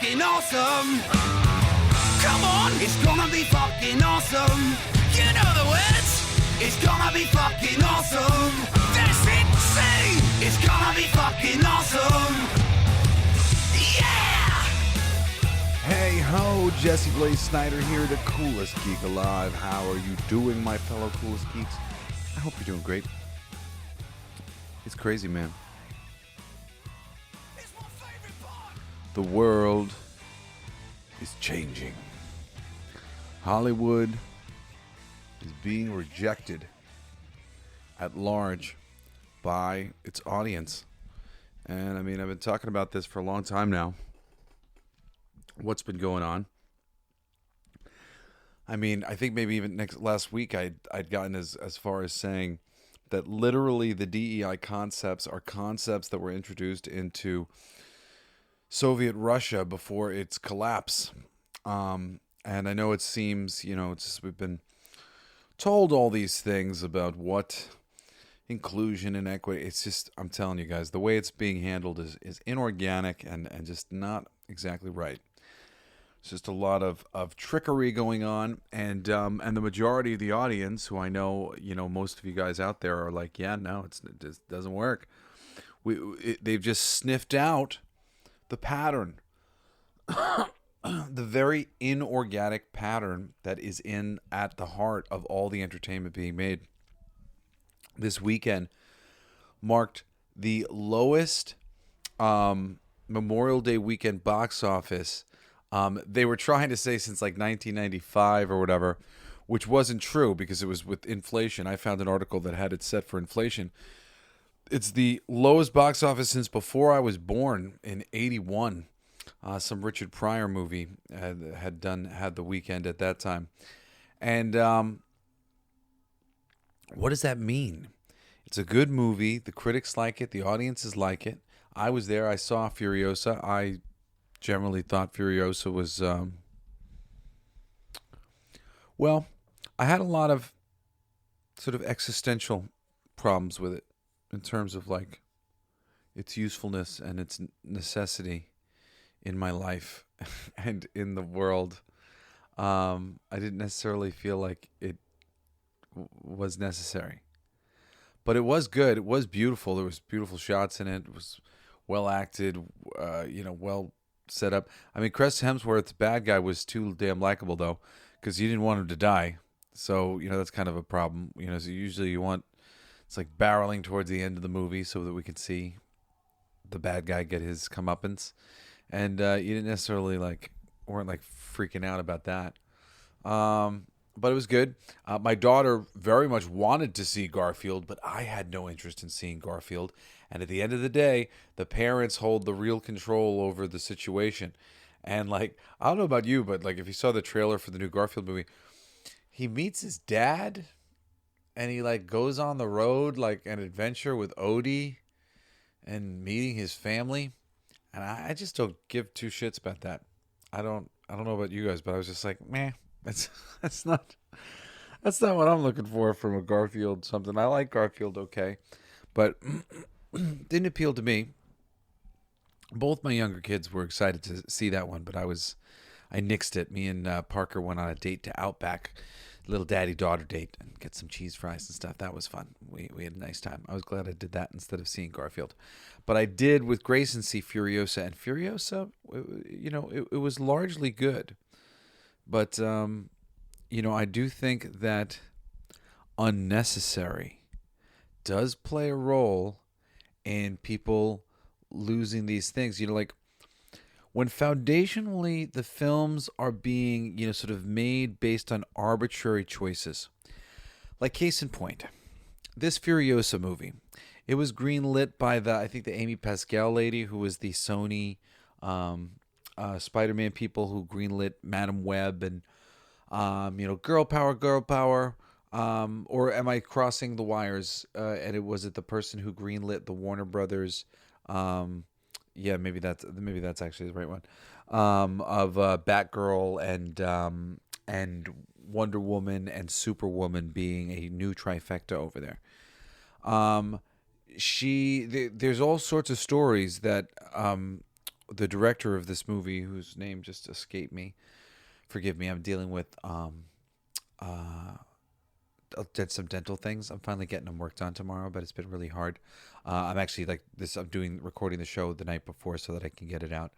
fucking awesome. Come on, it's gonna be fucking awesome. You know the words. It's gonna be fucking awesome. That's it, see. It's gonna be fucking awesome. Yeah! Hey ho, Jesse Blaze Snider here, the Coolest Geek Alive. How are you doing, my fellow Coolest Geeks? I hope you're doing great. It's crazy, man. The world is changing. Hollywood is being rejected at large by its audience. And I mean, I've been talking about this for a long time now. What's been going on? I mean, I think maybe even last week I'd gotten as far as saying that literally the D.E.I concepts are concepts that were introduced into Soviet Russia before its collapse. And I know it seems, we've been told all these things about what inclusion and equity. It's just, I'm telling you guys, the way it's being handled is inorganic and just not exactly right. It's just a lot of trickery going on, and the majority of the audience, who I know, most of you guys out there are like, yeah, no, it just doesn't work. They've just sniffed out the pattern, the very inorganic pattern that is at the heart of all the entertainment being made. This weekend marked the lowest Memorial Day weekend box office. They were trying to say since like 1995 or whatever, which wasn't true because it was with inflation. I found an article that had it set for inflation. It's the lowest box office since before I was born in '81. Some Richard Pryor movie had the weekend at that time. And what does that mean? It's a good movie. The critics like it. The audiences like it. I was there. I saw Furiosa. I generally thought Furiosa was, I had a lot of sort of existential problems with it in terms of like its usefulness and its necessity in my life and in the world. I didn't necessarily feel like it was necessary, but it was good. It was beautiful. There was beautiful shots in it. It was well acted, well set up. I mean, Chris Hemsworth's bad guy was too damn likable though, because you didn't want him to die. So, that's kind of a problem. So usually it's like barreling towards the end of the movie so that we can see the bad guy get his comeuppance. And you didn't necessarily weren't freaking out about that. But it was good. My daughter very much wanted to see Garfield, but I had no interest in seeing Garfield. And at the end of the day, the parents hold the real control over the situation. And I don't know about you, but if you saw the trailer for the new Garfield movie, he meets his dad and he goes on the road, an adventure with Odie and meeting his family. And I just don't give two shits about that. I don't know about you guys, but I was just like, meh, that's not what I'm looking for from a Garfield something. I like Garfield, okay, but didn't appeal to me. Both my younger kids were excited to see that one, but I nixed it. Me and Parker went on a date to Outback, little daddy-daughter date, and get some cheese fries and stuff. That was fun. We had a nice time. I was glad I did that instead of seeing Garfield. But I did with Grayson see Furiosa, and Furiosa, it was largely good. But, I do think that unnecessary does play a role in people losing these things. When foundationally the films are being, sort of made based on arbitrary choices. Case in point, this Furiosa movie, it was greenlit by I think the Amy Pascal lady who was the Sony Spider-Man people who greenlit Madam Web and, girl power. Or am I crossing the wires? And it was the person who greenlit the Warner Brothers, yeah, maybe that's actually the right one. Of Batgirl and Wonder Woman and Superwoman being a new trifecta over there. There's all sorts of stories that the director of this movie, whose name just escaped me. Forgive me. I'm dealing with uh, did some dental things. I'm finally getting them worked on tomorrow, but it's been really hard. I'm actually like this. I'm recording the show the night before so that I can get it out.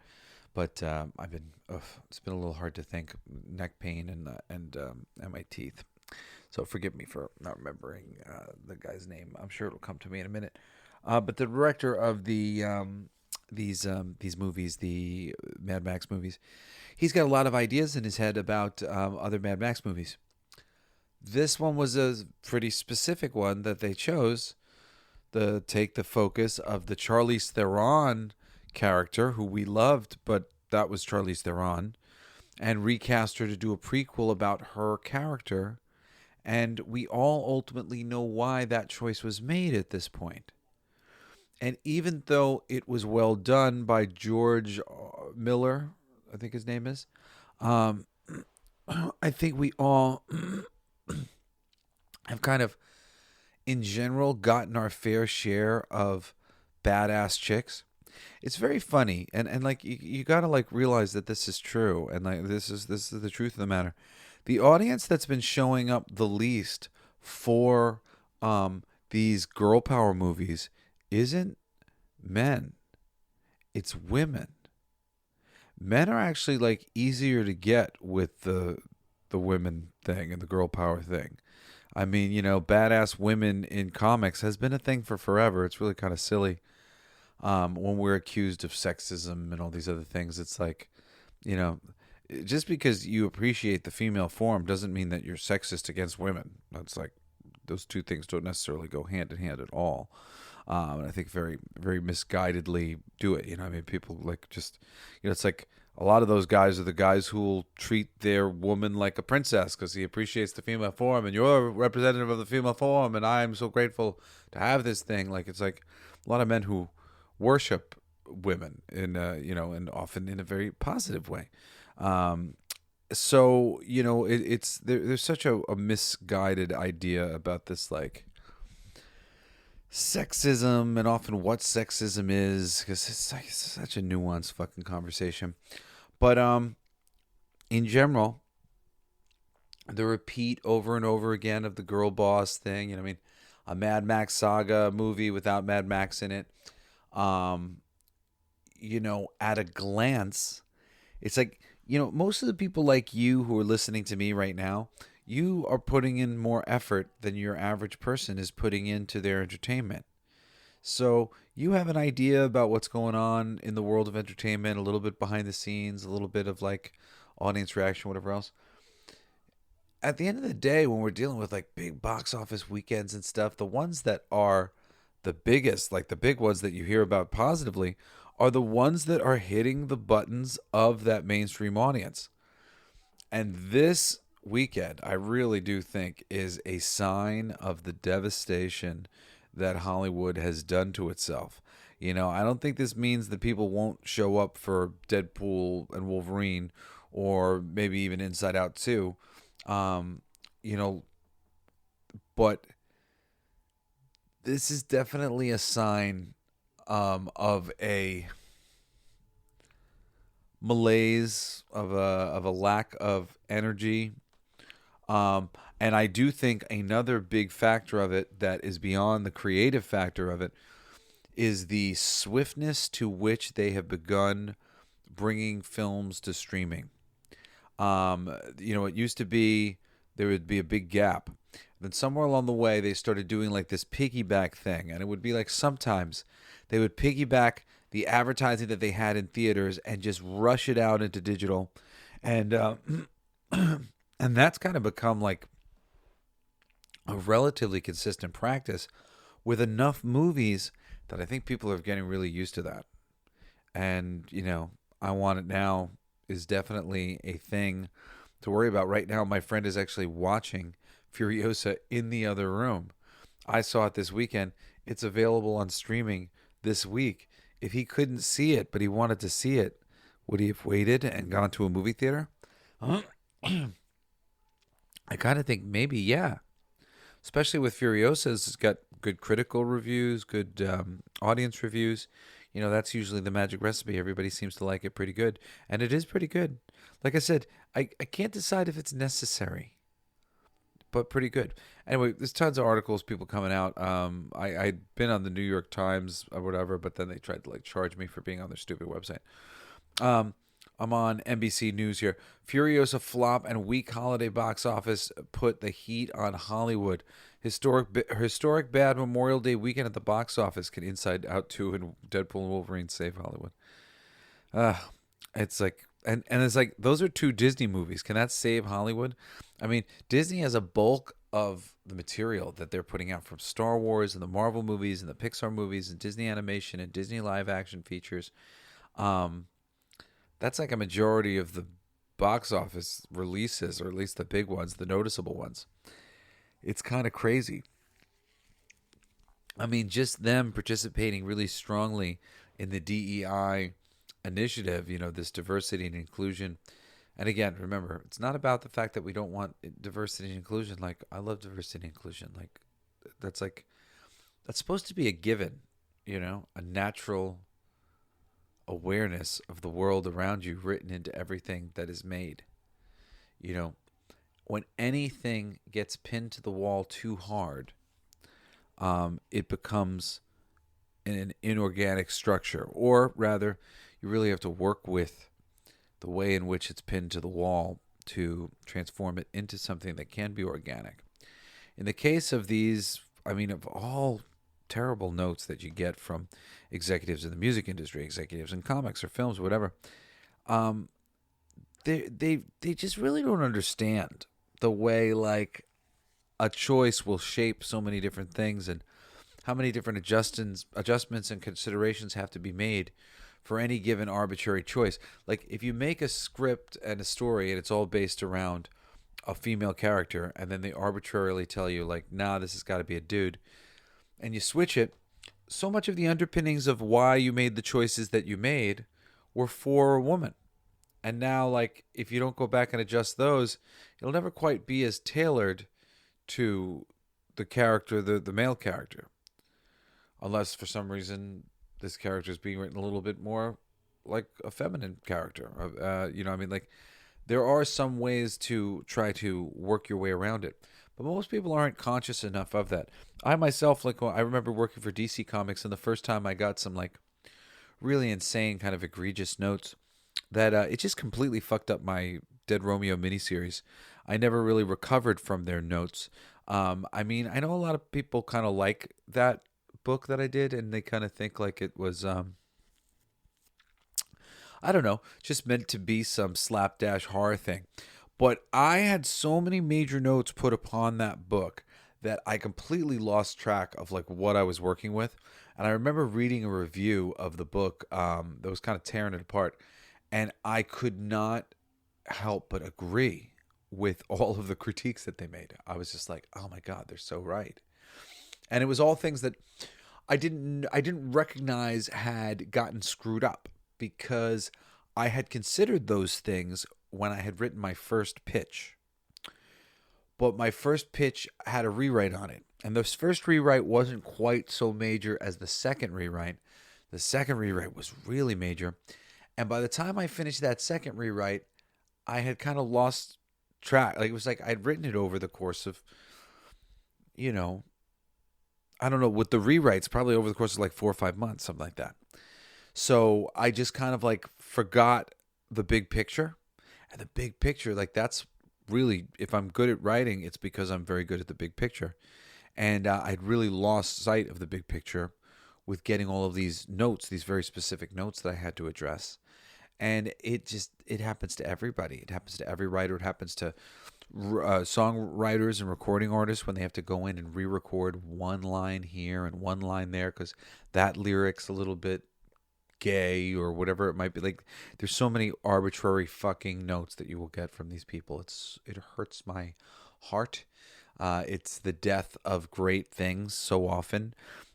But it's been a little hard to think. Neck pain and my teeth. So forgive me for not remembering the guy's name. I'm sure it'll come to me in a minute. But the director of these movies, the Mad Max movies, he's got a lot of ideas in his head about other Mad Max movies. This one was a pretty specific one that they chose to take the focus of the Charlize Theron character, who we loved, but that was Charlize Theron, and recast her to do a prequel about her character. And we all ultimately know why that choice was made at this point. And even though it was well done by George Miller, I think his name is, um, I think we all have kind of, in general, gotten our fair share of badass chicks. It's very funny, and like you gotta like realize that this is true, and like this is the truth of the matter. The audience that's been showing up the least for these girl power movies isn't men, it's women. Men are actually like easier to get with the women thing and the girl power thing. I mean, badass women in comics has been a thing for forever. It's really kind of silly when we're accused of sexism and all these other things. It's like, you know, just because you appreciate the female form doesn't mean that you're sexist against women. That's like, those two things don't necessarily go hand in hand at all. And I think very, very misguidedly do it. I mean, people like just, it's like a lot of those guys are the guys who will treat their woman like a princess because he appreciates the female form, and you're a representative of the female form, and I'm so grateful to have this thing. Like, it's like a lot of men who worship women in, and often in a very positive way. So it's there's such a misguided idea about this, like, sexism, and often what sexism is, because it's like such a nuanced fucking conversation. But in general, the repeat over and over again of the girl boss thing. I mean, a Mad Max saga movie without Mad Max in it. At a glance, it's like, most of the people like you who are listening to me right now, you are putting in more effort than your average person is putting into their entertainment. So you have an idea about what's going on in the world of entertainment, a little bit behind the scenes, a little bit of like audience reaction, whatever else. At the end of the day, when we're dealing with like big box office weekends and stuff, the ones that are the biggest, like the big ones that you hear about positively, are the ones that are hitting the buttons of that mainstream audience. And this weekend, I really do think, is a sign of the devastation that Hollywood has done to itself. I don't think this means that people won't show up for Deadpool and Wolverine, or maybe even Inside Out 2. But this is definitely a sign of a malaise, of a lack of energy. And I do think another big factor of it that is beyond the creative factor of it is the swiftness to which they have begun bringing films to streaming. It used to be there would be a big gap. Then somewhere along the way, they started doing like this piggyback thing. And it would be like sometimes they would piggyback the advertising that they had in theaters and just rush it out into digital. And and that's kind of become like a relatively consistent practice with enough movies that I think people are getting really used to that. And, I Want It Now is definitely a thing to worry about. Right now, my friend is actually watching Furiosa in the other room. I saw it this weekend. It's available on streaming this week. If he couldn't see it, but he wanted to see it, would he have waited and gone to a movie theater? I kind of think maybe, yeah. Especially with Furiosa, it's got good critical reviews, good audience reviews. That's usually the magic recipe. Everybody seems to like it pretty good. And it is pretty good. Like I said, I can't decide if it's necessary, but pretty good. Anyway, there's tons of articles, people coming out. I'd been on the New York Times or whatever, but then they tried to like charge me for being on their stupid website. I'm on NBC News here. Furiosa flop and weak holiday box office put the heat on Hollywood. Historic bad Memorial Day weekend at the box office. Can Inside Out 2 and Deadpool and Wolverine save Hollywood? It's like, and it's like, those are two Disney movies. Can that save Hollywood? I mean, Disney has a bulk of the material that they're putting out from Star Wars and the Marvel movies and the Pixar movies and Disney animation and Disney live action features. That's like a majority of the box office releases, or at least the big ones, the noticeable ones. It's kind of crazy. I mean, just them participating really strongly in the DEI initiative, this diversity and inclusion. And again, remember, it's not about the fact that we don't want diversity and inclusion. Like, I love diversity and inclusion. That's supposed to be a given, a natural awareness of the world around you written into everything that is made. When anything gets pinned to the wall too hard, it becomes an inorganic structure. Or rather, you really have to work with the way in which it's pinned to the wall to transform it into something that can be organic. In the case of these, of all terrible notes that you get from executives in the music industry, executives in comics or films or whatever, they just really don't understand the way like a choice will shape so many different things, and how many different adjustments and considerations have to be made for any given arbitrary choice. Like, if you make a script and a story and it's all based around a female character, and then they arbitrarily tell you like, nah, this has got to be a dude, and you switch it, so much of the underpinnings of why you made the choices that you made were for a woman. And now, like, if you don't go back and adjust those, it'll never quite be as tailored to the character, the male character. Unless for some reason this character is being written a little bit more like a feminine character. Like, there are some ways to try to work your way around it. But most people aren't conscious enough of that. I myself, I remember working for DC Comics, and the first time I got some like really insane kind of egregious notes that it just completely fucked up my Dead Romeo miniseries. I never really recovered from their notes. I know a lot of people kind of like that book that I did, and they kind of think like it was, I don't know, just meant to be some slapdash horror thing. But I had so many major notes put upon that book that I completely lost track of like what I was working with. And I remember reading a review of the book that was kind of tearing it apart, and I could not help but agree with all of the critiques that they made. I was just like, oh my God, they're so right. And it was all things that I didn't recognize had gotten screwed up, because I had considered those things when I had written my first pitch. But my first pitch had a rewrite on it. And this first rewrite wasn't quite so major as the second rewrite. The second rewrite was really major. And by the time I finished that second rewrite, I had kind of lost track. Like, it was like I'd written it over the course of, I don't know, with the rewrites, probably over the course of like 4 or 5 months, something like that. So I just kind of like forgot the big picture. And the big picture, like, that's really, if I'm good at writing, it's because I'm very good at the big picture. And I'd really lost sight of the big picture with getting all of these notes, these very specific notes that I had to address. And it happens to everybody. It happens to every writer. It happens to songwriters and recording artists when they have to go in and re-record one line here and one line there because that lyric's a little bit gay or whatever it might be. Like, there's so many arbitrary fucking notes that you will get from these people. It hurts my heart. It's the death of great things so often,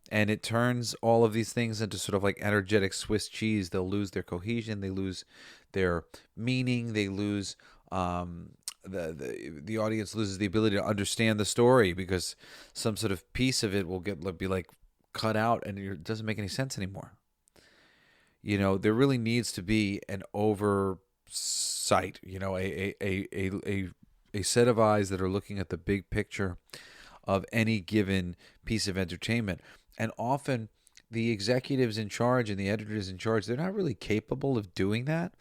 and it turns all of these things into sort of like energetic Swiss cheese. They'll lose their cohesion, they lose their meaning, they lose the audience loses the ability to understand the story because some sort of piece of it will be like cut out and it doesn't make any sense anymore. there really needs to be an oversight, a set of eyes that are looking at the big picture of any given piece of entertainment. And often the executives in charge and the editors in charge, they're not really capable of doing that.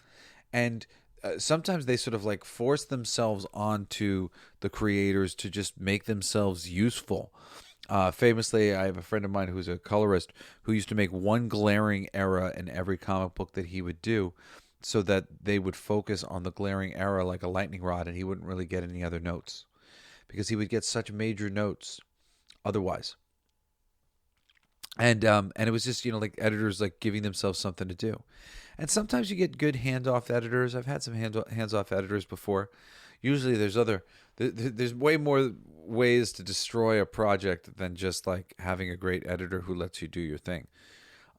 And sometimes they sort of like force themselves onto the creators to just make themselves useful. Famously, I have a friend of mine who's a colorist who used to make one glaring error in every comic book that he would do, so that they would focus on the glaring error like a lightning rod, and he wouldn't really get any other notes, because he would get such major notes otherwise. And it was just, like editors like giving themselves something to do. And sometimes you get good hands-off editors. I've had some hands-off editors before. Usually there's way more ways to destroy a project than just like having a great editor who lets you do your thing.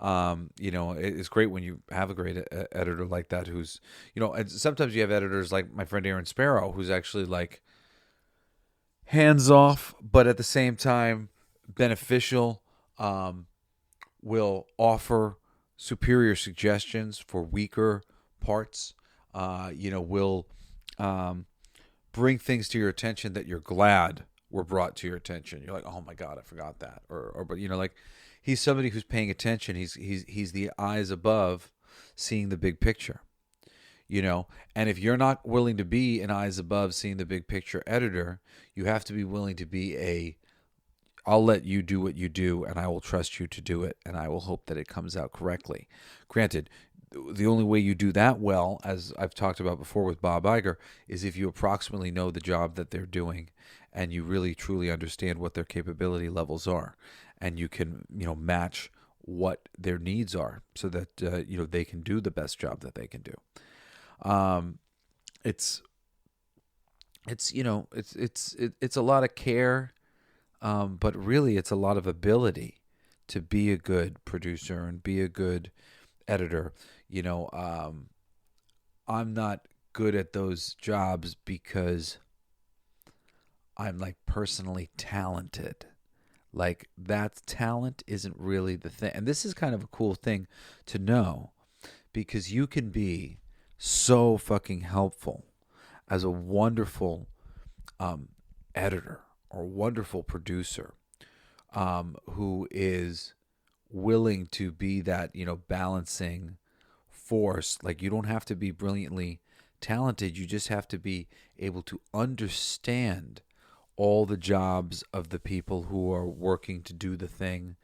It's great when you have a great editor like that who's, and sometimes you have editors like my friend Aaron Sparrow, who's actually like hands-off, but at the same time beneficial, will offer superior suggestions for weaker parts, will bring things to your attention that you're glad were brought to your attention. You're like, oh my God, I forgot that. But like he's somebody who's paying attention. He's the eyes above seeing the big picture, and if you're not willing to be an eyes above seeing the big picture editor, you have to be willing to be I'll let you do what you do, and I will trust you to do it, and I will hope that it comes out correctly. Granted, the only way you do that well, as I've talked about before with Bob Iger, is if you approximately know the job that they're doing, and you really truly understand what their capability levels are, and you can match what their needs are, so that they can do the best job that they can do. It's a lot of care. But really, it's a lot of ability to be a good producer and be a good editor. I'm not good at those jobs because I'm like personally talented. Like that talent isn't really the thing. And this is kind of a cool thing to know, because you can be so fucking helpful as a wonderful editor or wonderful producer who is willing to be that, balancing force. Like you don't have to be brilliantly talented. You just have to be able to understand all the jobs of the people who are working to do the thing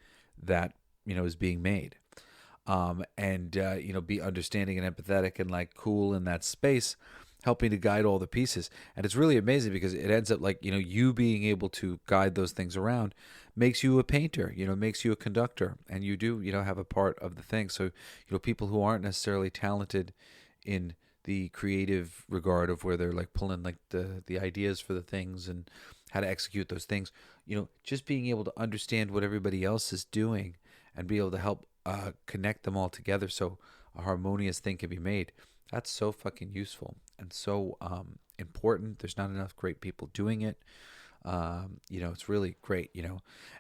that, is being made. And be understanding and empathetic and like cool in that space, helping to guide all the pieces. And it's really amazing because it ends up like, you being able to guide those things around makes you a painter, makes you a conductor, and you do, have a part of the thing. So, people who aren't necessarily talented in the creative regard of where they're like pulling like the ideas for the things and how to execute those things, just being able to understand what everybody else is doing and be able to help connect them all together so a harmonious thing can be made. That's so fucking useful and so important. There's not enough great people doing it. It's really great,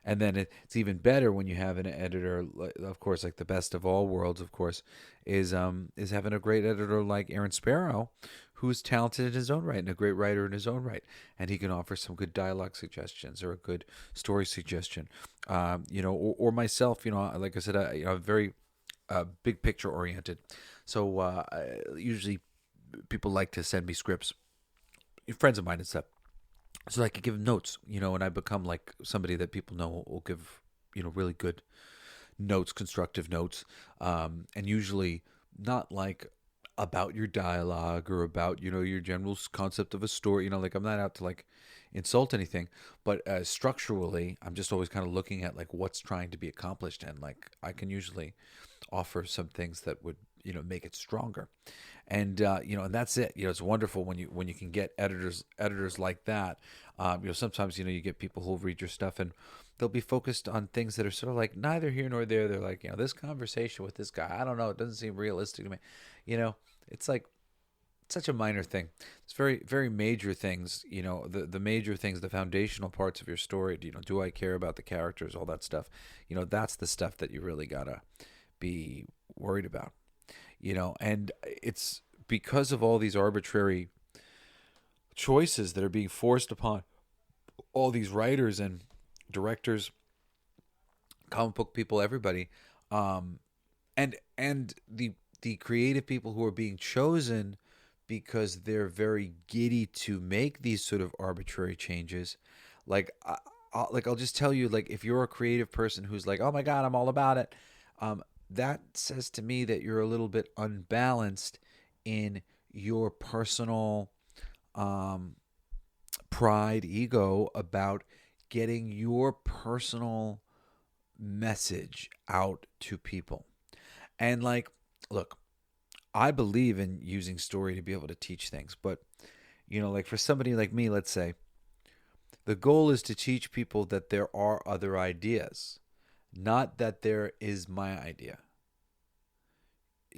and then it's even better when you have an editor, of course, like the best of all worlds, of course, is having a great editor like Aaron Sparrow, who's talented in his own right and a great writer in his own right. And he can offer some good dialogue suggestions or a good story suggestion, or myself, like I said, I'm very big picture oriented. So usually people like to send me scripts, friends of mine and stuff, so I could give them notes, and I become like somebody that people know will give, really good notes, constructive notes, and usually not like about your dialogue or about, your general concept of a story, like I'm not out to like insult anything, but structurally, I'm just always kind of looking at like what's trying to be accomplished, and like I can usually offer some things that would, make it stronger. And and that's it. It's wonderful when you can get editors like that. Sometimes you get people who'll read your stuff and they'll be focused on things that are sort of like neither here nor there. They're like, this conversation with this guy, I don't know, it doesn't seem realistic to me. It's like such a minor thing. It's very, very major things. The major things, the foundational parts of your story. Do I care about the characters? All that stuff. That's the stuff that you really gotta be worried about. And it's because of all these arbitrary choices that are being forced upon all these writers and directors, comic book people, everybody, and the creative people who are being chosen because they're very giddy to make these sort of arbitrary changes. Like, I'll just tell you, like, if you're a creative person who's like, oh my God, I'm all about it, that says to me that you're a little bit unbalanced in your personal pride, ego about getting your personal message out to people. And like, look, I believe in using story to be able to teach things, but like for somebody like me, let's say, the goal is to teach people that there are other ideas, not that there is my idea.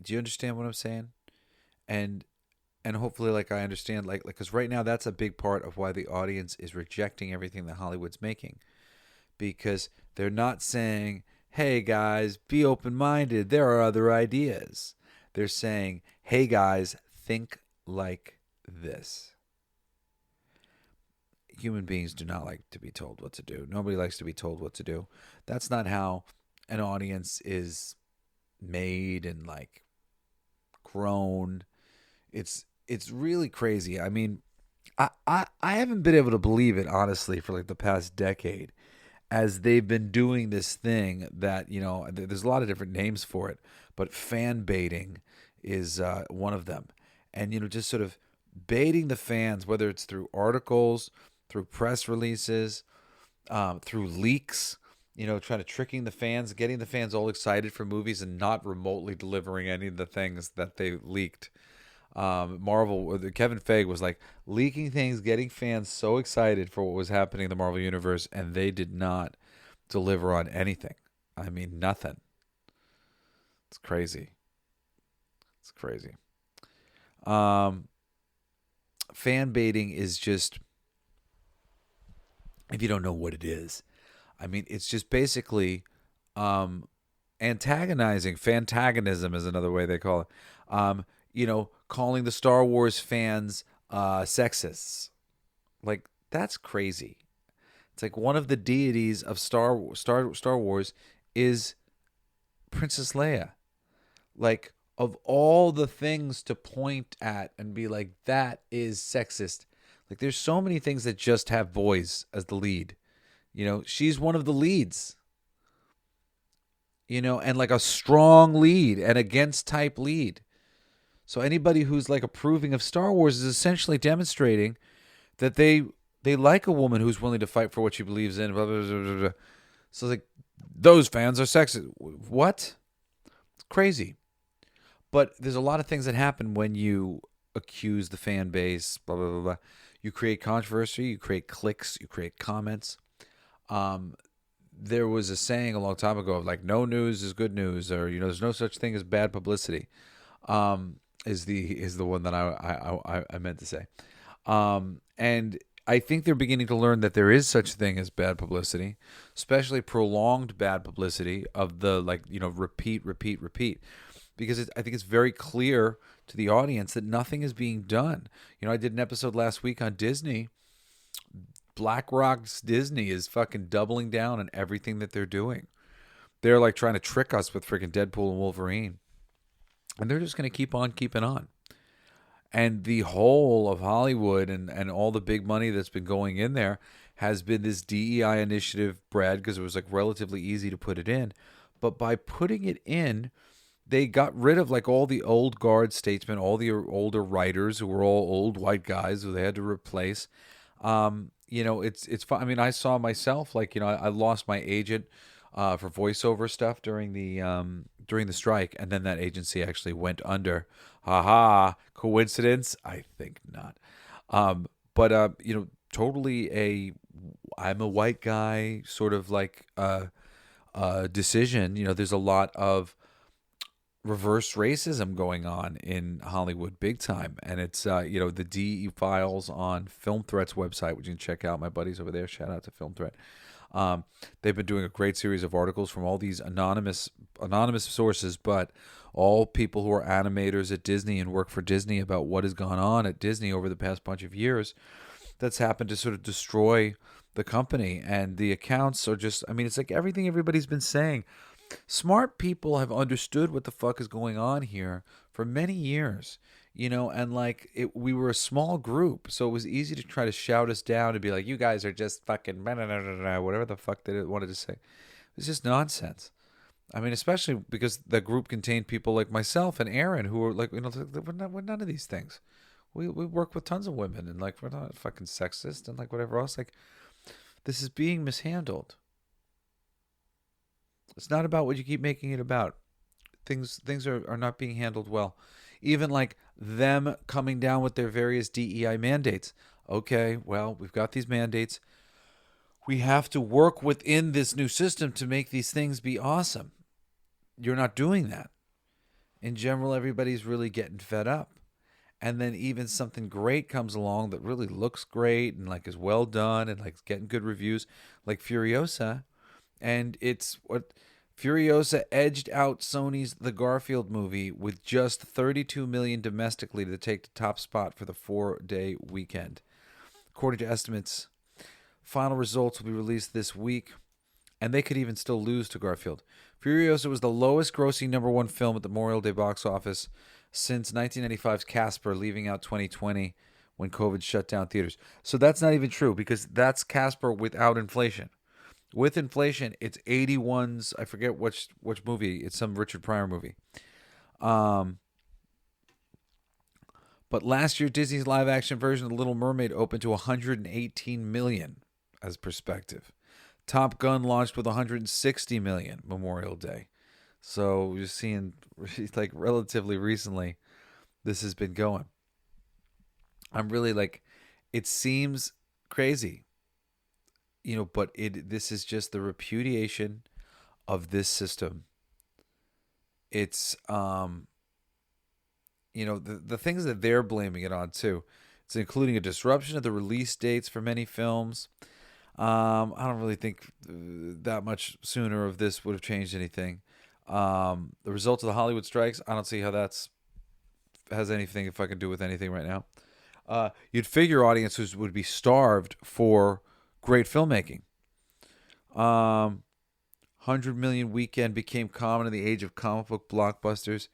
Do you understand what I'm saying? And hopefully, like, I understand, like, because right now that's a big part of why the audience is rejecting everything that Hollywood's making, because they're not saying, hey guys, be open-minded, there are other ideas. They're saying, hey guys, think like this. Human beings do not like to be told what to do. Nobody likes to be told what to do. That's not how an audience is made and like grown. It's really crazy. I mean, I haven't been able to believe it, honestly, for like the past decade, as they've been doing this thing that, there's a lot of different names for it, but fan baiting is one of them. And, just sort of baiting the fans, whether it's through articles, through press releases, through leaks, trying to tricking the fans, getting the fans all excited for movies and not remotely delivering any of the things that they leaked. Marvel, Kevin Feige was like leaking things, getting fans so excited for what was happening in the Marvel Universe, and they did not deliver on anything. I mean, nothing. It's crazy. It's crazy. Fan baiting is just, if you don't know what it is, I mean, it's just basically antagonizing. Fantagonism is another way they call it. Calling the Star Wars fans sexists. Like, that's crazy. It's like one of the deities of Star Wars is Princess Leia. Like, of all the things to point at and be like, that is sexist. Like, there's so many things that just have boys as the lead. She's one of the leads. And like a strong lead, an against type lead. So anybody who's like approving of Star Wars is essentially demonstrating that they like a woman who's willing to fight for what she believes in. Blah, blah, blah, blah, blah. So like, those fans are sexist. What? It's crazy. But there's a lot of things that happen when you accuse the fan base. Blah blah blah blah. You create controversy. You create clicks. You create comments. There was a saying a long time ago of like, no news is good news, or there's no such thing as bad publicity. Is the one that I meant to say. And I think they're beginning to learn that there is such a thing as bad publicity, especially prolonged bad publicity of the repeat, because I think it's very clear to the audience that nothing is being done. I did an episode last week on Disney. BlackRock's Disney is fucking doubling down on everything that they're doing. They're like trying to trick us with freaking Deadpool and Wolverine. And they're just going to keep on keeping on. And the whole of Hollywood and all the big money that's been going in there has been this D.E.I. initiative, Brad, because it was like relatively easy to put it in. But by putting it in, they got rid of like all the old guard statesmen, all the older writers who were all old white guys who they had to replace. It's fun. I mean, I saw myself, like, I lost my agent for voiceover stuff during the strike, and then that agency actually went under. Ha, coincidence? I think not. But totally I'm a white guy sort of like decision. There's a lot of reverse racism going on in Hollywood big time. And it's, the D.E. files on Film Threat's website, which you can check out. My buddies over there, shout out to Film Threat. They've been doing a great series of articles from all these anonymous sources, but all people who are animators at Disney and work for Disney about what has gone on at Disney over the past bunch of years that's happened to sort of destroy the company. And the accounts are just, I mean, it's like everything everybody's been saying. Smart people have understood what the fuck is going on here for many years, and like we were a small group, so it was easy to try to shout us down and be like, you guys are just fucking whatever the fuck they wanted to say. It's just nonsense. I mean, especially because the group contained people like myself and Aaron who were like, we're none of these things. We work with tons of women, and like we're not fucking sexist and like whatever else. Like, this is being mishandled. It's not about what you keep making it about. Things are not being handled well. Even like them coming down with their various DEI mandates. Okay, well, we've got these mandates. We have to work within this new system to make these things be awesome. You're not doing that. In general, everybody's really getting fed up. And then even something great comes along that really looks great and like is well done and like getting good reviews, like Furiosa. And it's what Furiosa edged out Sony's The Garfield movie with just $32 million domestically to take the top spot for the 4-day weekend. According to estimates, final results will be released this week, and they could even still lose to Garfield. Furiosa was the lowest grossing number one film at the Memorial Day box office since 1995's Casper, leaving out 2020 when COVID shut down theaters. So that's not even true, because that's Casper without inflation. With inflation, it's 81's. I forget which movie. It's some Richard Pryor movie. But last year, Disney's live-action version of The Little Mermaid opened to $118 million as perspective. Top Gun launched with $160 million Memorial Day. So you're seeing, like, relatively recently, this has been going. I'm really like, it seems crazy. But this is just the repudiation of this system. It's, the things that they're blaming it on too. It's including a disruption of the release dates for many films. I don't really think that much sooner of this would have changed anything. The results of the Hollywood strikes, I don't see how has anything if I can do with anything right now. You'd figure audiences would be starved for great filmmaking. 100 million weekend became common in the age of comic book blockbusters.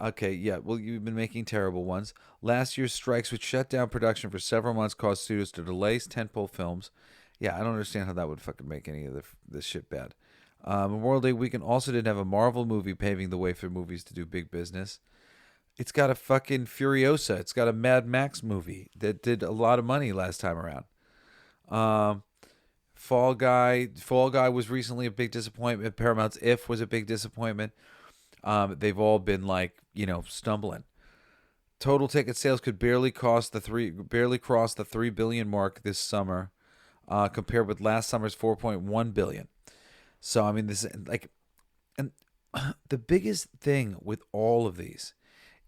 Okay, yeah, well, you've been making terrible ones. Last year's strikes, which shut down production for several months, caused studios to delay tentpole films. Yeah, I don't understand how that would fucking make any of this shit bad. Memorial Day weekend also didn't have a Marvel movie paving the way for movies to do big business. It's got a fucking Furiosa. It's got a Mad Max movie that did a lot of money last time around. Fall Guy was recently a big disappointment. Paramount's If was a big disappointment. They've all been like, stumbling. Total ticket sales could barely cross the 3 billion mark this summer, compared with last summer's 4.1 billion. So I mean, this like, and the biggest thing with all of these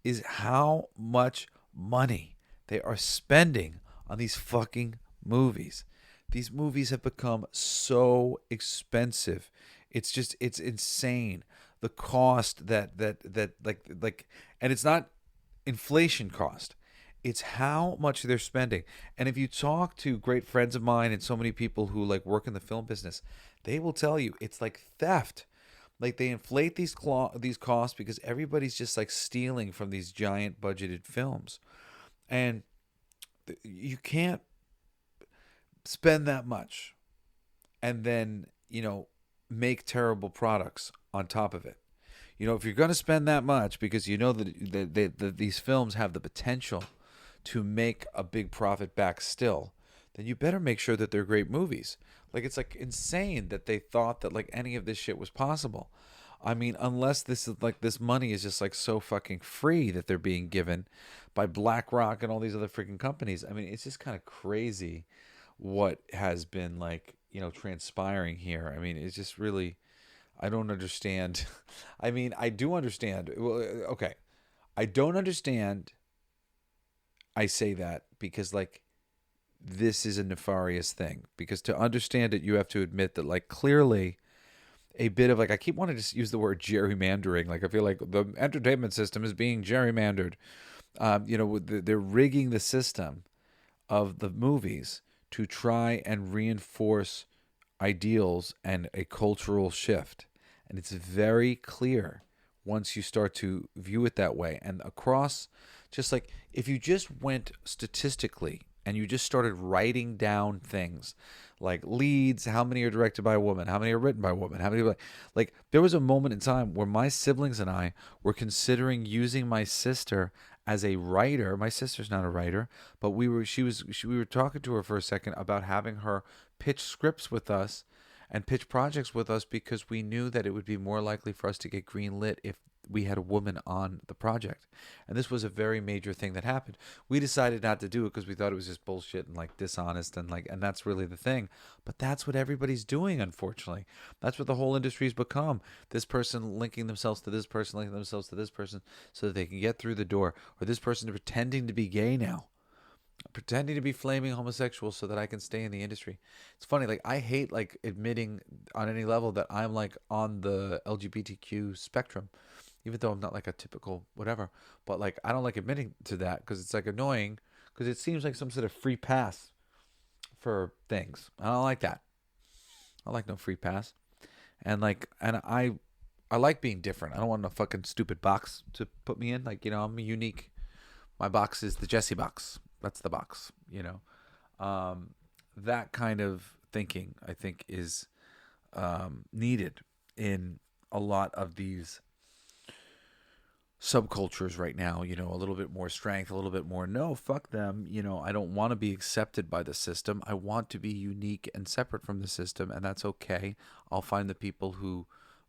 is how much money they are spending on these fucking movies. These movies have become so expensive. It's insane. The cost that like, and it's not inflation cost. It's how much they're spending. And if you talk to great friends of mine and so many people who like work in the film business, they will tell you it's like theft. Like they inflate these costs because everybody's just like stealing from these giant budgeted films. And you can't spend that much and then, make terrible products on top of it. If you're going to spend that much because that these films have the potential to make a big profit back still, then you better make sure that they're great movies. Like, it's like insane that they thought that like any of this shit was possible. I mean, unless this is like, this money is just like so fucking free that they're being given by BlackRock and all these other freaking companies. I mean, it's just kind of crazy what has been like, transpiring here. I mean, it's just really, I don't understand. I mean, I do understand. Well, okay. I don't understand. I say that because, like, this is a nefarious thing. Because to understand it, you have to admit that, like, clearly a bit of, like, I keep wanting to use the word gerrymandering. Like, I feel like the entertainment system is being gerrymandered. They're rigging the system of the movies to try and reinforce ideals and a cultural shift. And it's very clear once you start to view it that way. And across, just like if you just went statistically and you just started writing down things like leads, how many are directed by a woman, how many are written by a woman, how many, like there was a moment in time where my siblings and I were considering using my sister as a writer. My sister's not a writer, but we were talking to her for a second about having her pitch scripts with us and pitch projects with us because we knew that it would be more likely for us to get green lit if we had a woman on the project. And this was a very major thing that happened. We decided not to do it because we thought it was just bullshit and like dishonest and that's really the thing. But that's what everybody's doing, unfortunately. That's what the whole industry's become. This person linking themselves to this person, linking themselves to this person so that they can get through the door. Or this person pretending to be gay now, pretending to be flaming homosexual so that I can stay in the industry. It's funny, like I hate like admitting on any level that I'm like on the LGBTQ spectrum, even though I'm not like a typical whatever. But like I don't like admitting to that because it's like annoying because it seems like some sort of free pass for things. I don't like that. I like no free pass. And I like being different. I don't want a fucking stupid box to put me in. Like, I'm unique. My box is the Jesse box. That's the box. That kind of thinking, I think, is needed in a lot of these subcultures right now. A little bit more strength, a little bit more, no, fuck them. I don't want to be accepted by the system. I want to be unique and separate from the system, and that's okay. I'll find the people who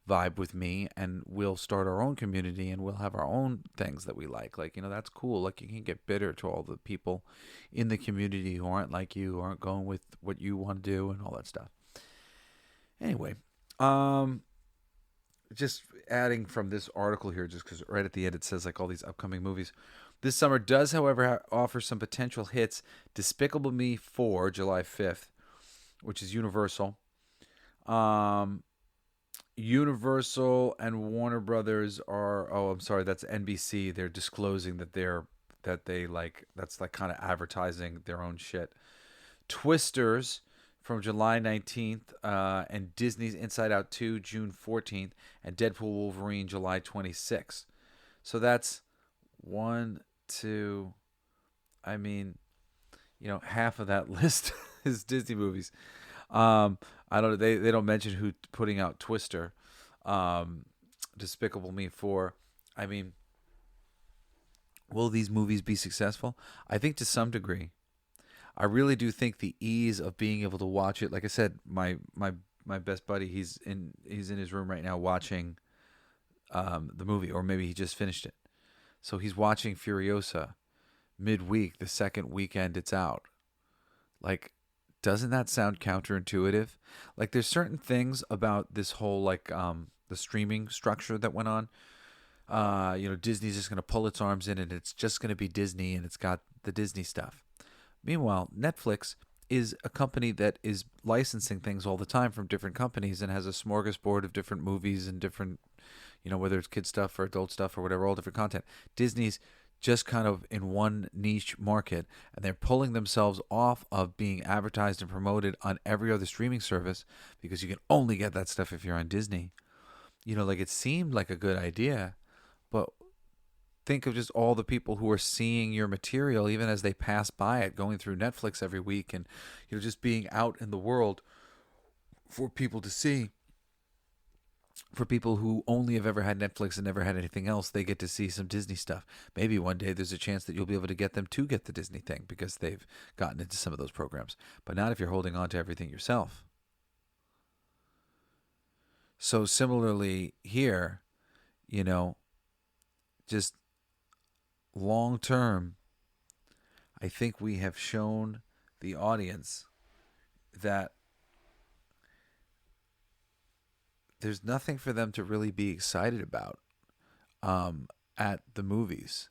vibe with me and we'll start our own community and we'll have our own things that we like. Like, that's cool. Like, you can get bitter to all the people in the community who aren't like you, aren't going with what you want to do and all that stuff. Anyway, just adding from this article here, just because right at the end it says like all these upcoming movies. This summer does, however, offer some potential hits. Despicable Me 4, July 5th, which is Universal. Universal and Warner Brothers are, I'm sorry, that's NBC. They're disclosing that that's like kind of advertising their own shit. Twisters from July 19th, and Disney's Inside Out 2 June 14th, and Deadpool Wolverine July 26th. So that's one, two, I mean, half of that list is Disney movies. I don't. They don't mention who putting out Twister, Despicable Me 4. I mean, will these movies be successful? I think to some degree. I really do think the ease of being able to watch it. Like I said, my best buddy, he's in his room right now watching the movie, or maybe he just finished it. So he's watching Furiosa midweek, the second weekend it's out. Like, doesn't that sound counterintuitive? Like, there's certain things about this whole the streaming structure that went on. Disney's just going to pull its arms in and it's just going to be Disney and it's got the Disney stuff. Meanwhile, Netflix is a company that is licensing things all the time from different companies and has a smorgasbord of different movies and different, whether it's kid stuff or adult stuff or whatever, all different content. Disney's just kind of in one niche market, and they're pulling themselves off of being advertised and promoted on every other streaming service because you can only get that stuff if you're on Disney. Like it seemed like a good idea, but think of just all the people who are seeing your material even as they pass by it, going through Netflix every week and just being out in the world for people to see. For people who only have ever had Netflix and never had anything else, they get to see some Disney stuff. Maybe one day there's a chance that you'll be able to get them to get the Disney thing because they've gotten into some of those programs. But not if you're holding on to everything yourself. So similarly here, just long term, I think we have shown the audience that there's nothing for them to really be excited about at the movies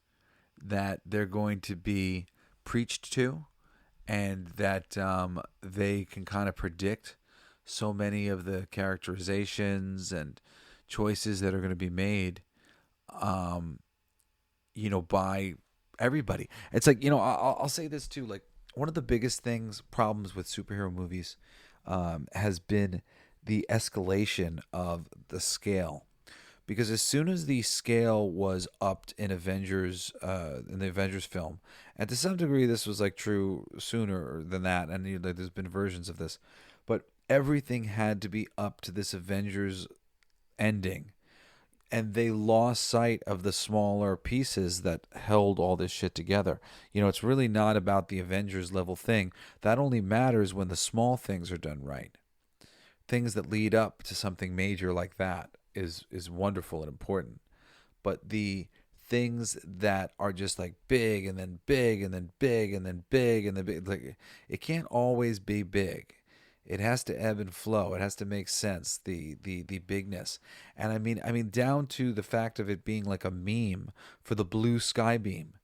that they're going to be preached to, and that they can kind of predict so many of the characterizations and choices that are going to be made, by everybody. It's like, I'll say this too. Like, one of the biggest problems with superhero movies has been the escalation of the scale. Because as soon as the scale was upped in the Avengers film, and to some degree this was like true sooner than that, and there's been versions of this, but everything had to be up to this Avengers ending, and they lost sight of the smaller pieces that held all this shit together. It's really not about the Avengers level thing. That only matters when the small things are done right. Things that lead up to something major like that is wonderful and important. But the things that are just like big and then big and then big and then big and then big, like, it can't always be big. It has to ebb and flow. It has to make sense, the bigness. And I mean down to the fact of it being like a meme for the blue sky beam.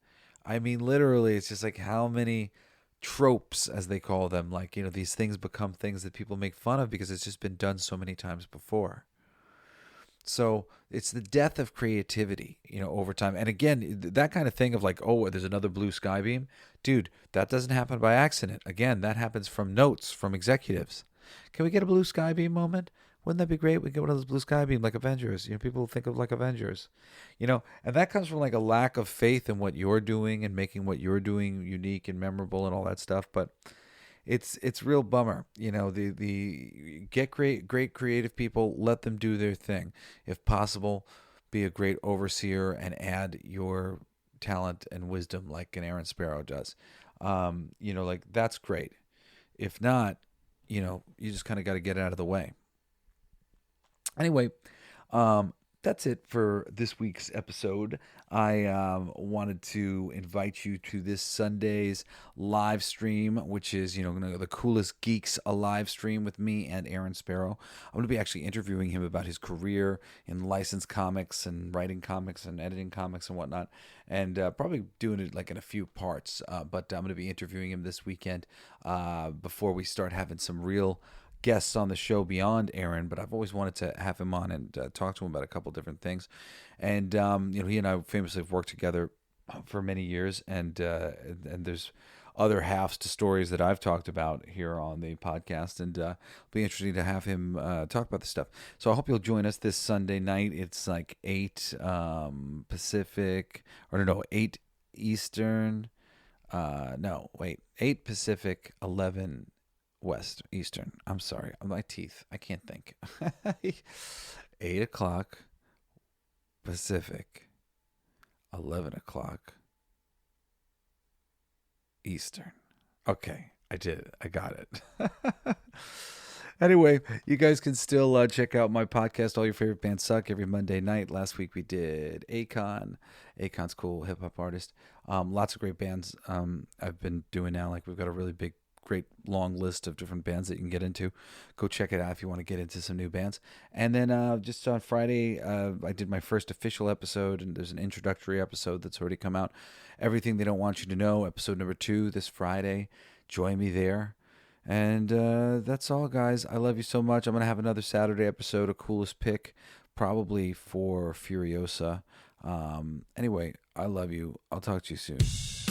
I mean, literally, it's just like how many tropes, as they call them, like, these things become things that people make fun of because it's just been done so many times before. So it's the death of creativity, over time. And again, that kind of thing of like, oh, there's another blue sky beam. Dude, that doesn't happen by accident. Again, that happens from notes from executives. Can we get a blue sky beam moment? Wouldn't that be great? We get one of those blue sky beam like Avengers. People think of like Avengers. And that comes from like a lack of faith in what you're doing and making what you're doing unique and memorable and all that stuff. But it's real bummer. The get great creative people, let them do their thing. If possible, be a great overseer and add your talent and wisdom like an Aaron Sparrow does. Like, that's great. If not, you just kind of got to get out of the way. Anyway, that's it for this week's episode. I wanted to invite you to this Sunday's live stream, which is, the Coolest Geeks Alive stream with me and Aaron Sparrow. I'm going to be actually interviewing him about his career in licensed comics and writing comics and editing comics and whatnot, and probably doing it like in a few parts. But I'm going to be interviewing him this weekend before we start having some real guests on the show beyond Aaron, but I've always wanted to have him on and talk to him about a couple different things. And he and I famously have worked together for many years, and there's other halves to stories that I've talked about here on the podcast, and it'll be interesting to have him talk about this stuff. So I hope you'll join us this Sunday night. It's like 8 Pacific, or no, 8 Eastern. 8 Pacific, 11 West, Eastern. I'm sorry. My teeth. I can't think. 8 o'clock Pacific, 11 o'clock Eastern. Okay. I did it. I got it. Anyway, you guys can still check out my podcast, All Your Favorite Bands Suck, every Monday night. Last week we did Akon. Akon's cool hip-hop artist. Lots of great bands I've been doing now. Like, we've got a really great long list of different bands that you can get into. Go check it out if you want to get into some new bands. And then just on Friday, I did my first official episode, and there's an introductory episode that's already come out. Everything They Don't Want You to Know, episode number 2 this Friday. Join me there. And that's all, guys. I love you so much. I'm going to have another Saturday episode, a Coolest Pick, probably for Furiosa. Anyway, I love you. I'll talk to you soon.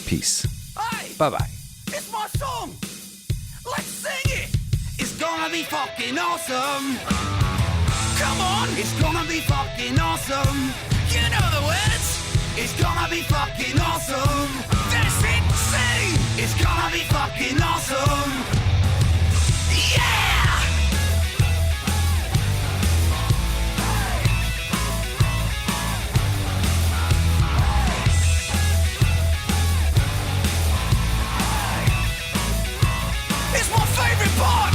Peace. Hey! Bye-bye. It's my song! Let's sing it! It's gonna be fucking awesome! Come on! It's gonna be fucking awesome! You know the words! It's gonna be fucking awesome! That's it! See! It's gonna be fucking awesome! Yeah! It's my favorite part!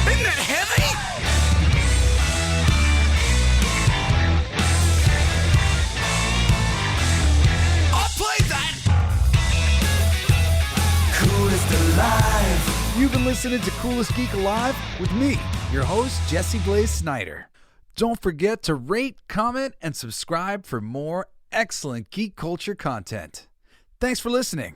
Isn't that heavy? You've been listening to Coolest Geek Alive with me, your host, Jesse Blaze Snider. Don't forget to rate, comment, and subscribe for more excellent geek culture content. Thanks for listening.